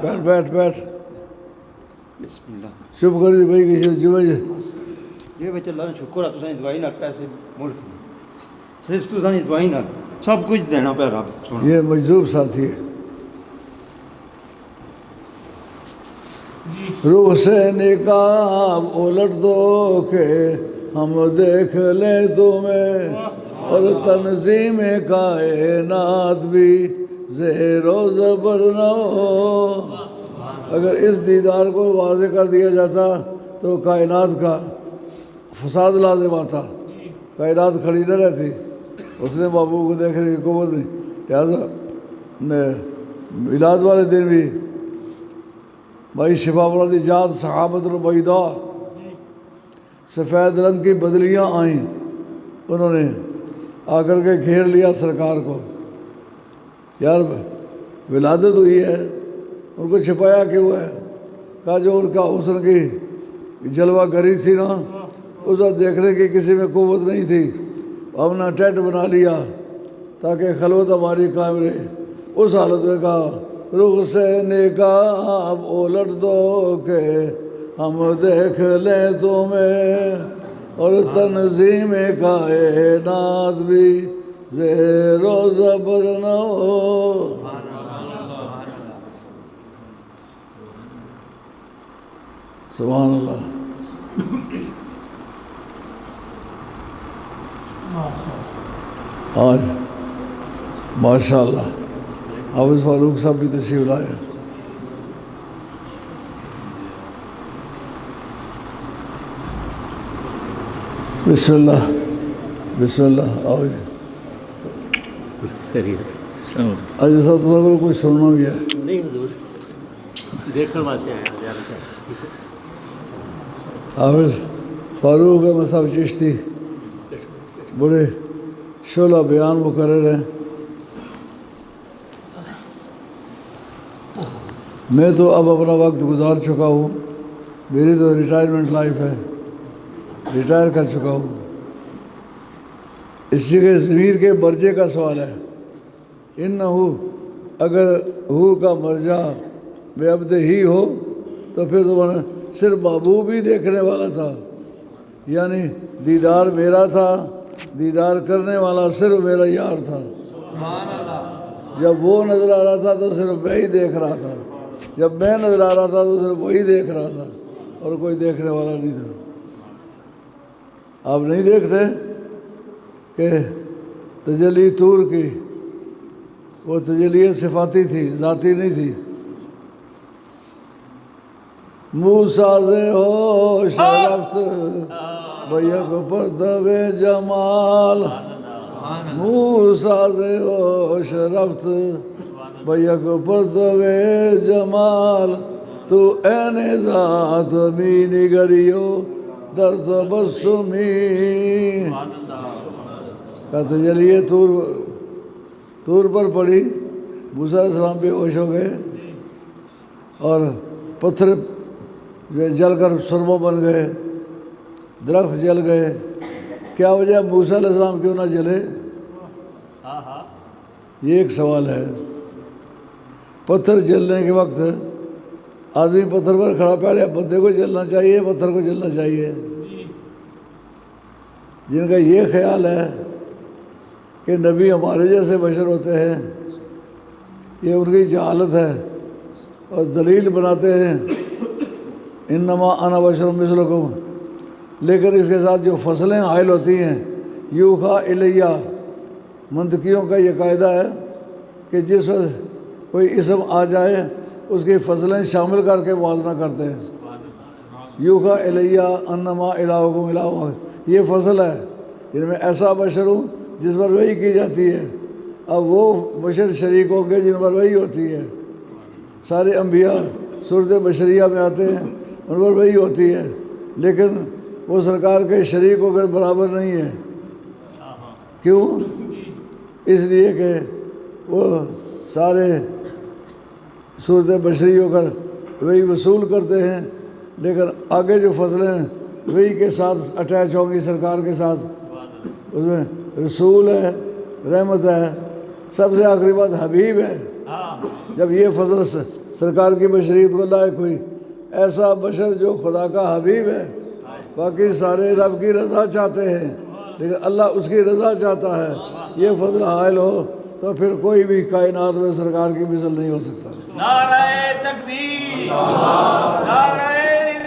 بیٹھ بیٹھ بیٹھ بسم اللہ چپ کر دی بھائی کسی جمعہ یہ بچہ اللہ نے شکر ہے تساں دوائی نال پیسے ملک صرف تساں دوائی نال سب کچھ دینا پہ رب سن یہ مجذوب ساتھی ہے روح سے نقاب الٹ دو کہ ہم دیکھ لیں تمہیں اور تنظیم کائنات بھی زیر و زبر نہ ہو. اگر اس دیدار کو واضح کر دیا جاتا تو کائنات کا فساد لازم آتا, کائنات کھڑی نہ رہتی. اس نے بابو کو دیکھنے کی قوت نہیں, لہٰذا میلاد والے دن بھی بھائی شفا دی جات صحابت البیضاء سفید رنگ کی بدلیاں آئیں, انہوں نے آ کر کے گھیر لیا سرکار کو. یار ولادت ہوئی ہے, ان کو چھپایا کیوں ہے؟ کہا جو ان کا حسن کی جلوہ گری تھی نا, اس وقت دیکھنے کی کسی میں قوت نہیں تھی, ہم نے ٹینٹ بنا لیا تاکہ خلوت ہماری قائم رہے. اس حالت میں کہا رخ سے نقاب الٹ دو کہ ہم دیکھ لیں تمہیں اور تنظیم کائنات بھی زیر و زبر نہ ہو. سبحان اللہ. آج ماشاء اللہ حافظ فاروق صاحب بھی تشریف لائے. بسم اللہ بسم اللہ. آؤ جی. آج ایسا تو کوئی سننا بھی ہے نہیں حضور دیکھنے واسطے آیا حافظ فاروق احمد صاحب چشتی بڑے شعلہ بیان مقرر ہیں. میں تو اب اپنا وقت گزار چکا ہوں, میری تو ریٹائرمنٹ لائف ہے, ریٹائر کر چکا ہوں. اس جگہ ضمیر کے مرجع کا سوال ہے. انہو اگر ہو کا مرجع بے عبد ہی ہو تو پھر تو صرف محبوب ہی دیکھنے والا تھا, یعنی دیدار میرا تھا, دیدار کرنے والا صرف میرا یار تھا. جب وہ نظر آ رہا تھا تو صرف میں ہی دیکھ رہا تھا, جب میں نظر آ رہا تھا تو صرف وہی دیکھ رہا تھا اور کوئی دیکھنے والا نہیں تھا. آپ نہیں دیکھتے کہ تجلی طور کی وہ تجلی صفاتی تھی, ذاتی نہیں تھی. موسیٰ سے ہو شرفت بیک پرتو جمال, موسیٰ سے ہو شرفت بیک پرتو جمال, تو عین ذات می نگریو در تبسمی. کا تجلی طور پر پڑی, موسیٰ علیہ السلام بے ہوش ہو گئے اور پتھر جل کر سرما بن گئے, درخت جل گئے. کیا وجہ موسیٰ علیہ السلام کیوں نہ جلے؟ یہ ایک سوال ہے. پتھر جلنے کے وقت آدمی پتھر پر کھڑا, پہلے بندے کو جلنا چاہیے پتھر کو جلنا چاہیے؟ جن کا یہ خیال ہے کہ نبی ہمارے جیسے بشر ہوتے ہیں, یہ ان کی جہالت ہے اور دلیل بناتے ہیں انما انا بشر مثلکم. لیکن اس کے ساتھ جو فصلیں حائل ہوتی ہیں, یوحا الیہ, منطقیوں کا یہ قاعدہ ہے کہ جس وقت کوئی اسم آ جائے اس کی فصلیں شامل کر کے موازنہ کرتے ہیں. یوحا الیہ انما الہکم الہ واحد, یہ فصل ہے جن میں ایسا بشر ہوں جس پر وحی کی جاتی ہے. اب وہ بشر شریک ہوں گے جن پر وحی ہوتی ہے. سارے انبیاء صورت بشریہ میں آتے ہیں, ان پر وحی ہوتی ہے, لیکن وہ سرکار کے شریک ہو کر برابر نہیں ہے. کیوں؟ اس لیے کہ وہ سارے صورت بشری ہو کر وہی وصول کرتے ہیں, لیکن آگے جو فصلیں وہی کے ساتھ اٹیچ ہوں گی سرکار کے ساتھ, اس میں رسول ہے, رحمت ہے, سب سے آخری بات حبیب ہے. جب یہ فصل سرکار کی بشریت کو لائے کوئی ایسا بشر جو خدا کا حبیب ہے، باقی سارے رب کی رضا چاہتے ہیں لیکن اللہ اس کی رضا چاہتا ہے، یہ فضل حائل ہو تو پھر کوئی بھی کائنات میں سرکار کی مثل نہیں ہو سکتا۔ نعرہ تکبیر، نعرہ